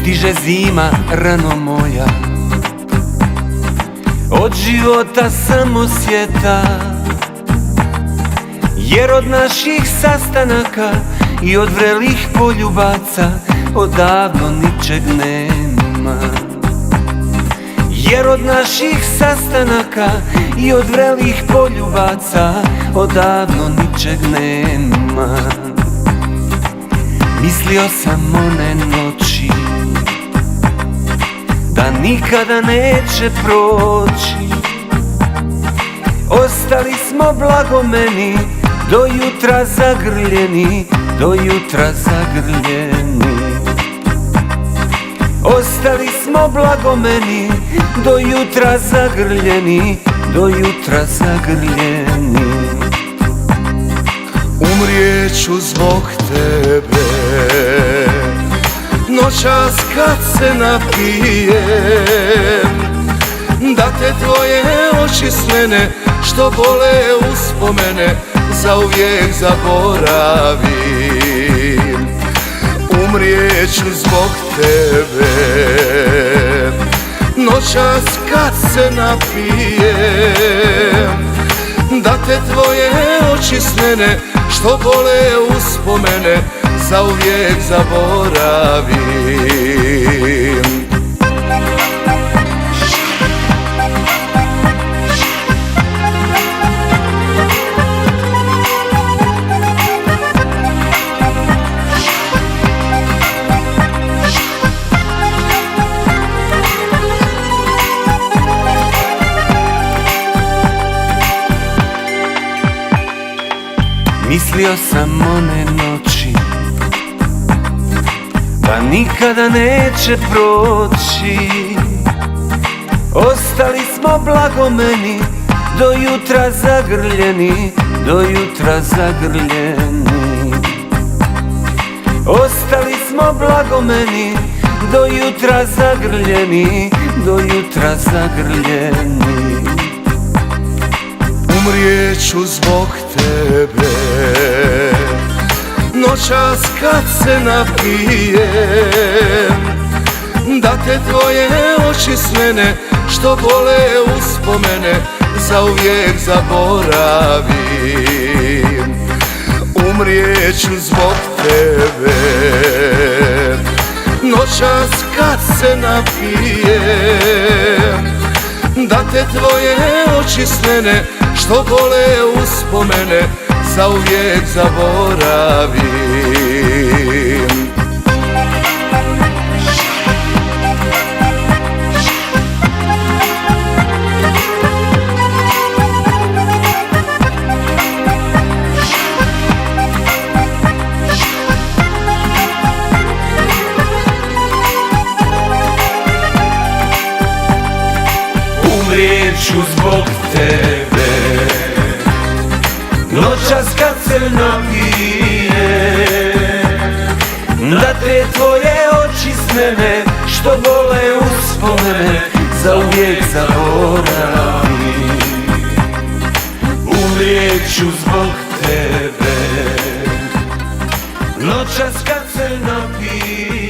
stiže zima rano moja, od života samo sjeta, jer od naših sastanaka i od vrelih poljubaca odavno ničeg nema. Jer od naših sastanaka i od vrelih poljubaca odavno ničeg nema. Mislio sam one noći da nikada neće proći, ostali smo blagomeni do jutra zagrljeni, do jutra zagrljeni. Ostali smo blagomeni do jutra zagrljeni, do jutra zagrljeni. Umrijeću zbog tebe noćas kad se napijem, da te tvoje oči s mene što bole uspomene zauvijek zaboravim. Umrijeću zbog tebe noćas kad se napijem, da te tvoje oči s mene što bole uspomene zauvijek zaboravim. Mislio sam one noći da nikada neće proći, ostali smo blagomeni do jutra zagrljeni, do jutra zagrljeni. Ostali smo blagomeni do jutra zagrljeni, do jutra zagrljeni. Umrijeću zbog tebe noćas kad se napijem, da te tvoje oči s mene što bole uspomene zauvijek zaboravim. Umrijeću zbog tebe noćas kad se napijem, da te tvoje oči s mene što bole uspomene zauvijek zaboravim. Umrijeću zbog tebe noćas kad se napijem, da te tvoje oči s mene što bole uspomene zauvijek zaboravim. Umrijeću zbog tebe noćas kad se napijem.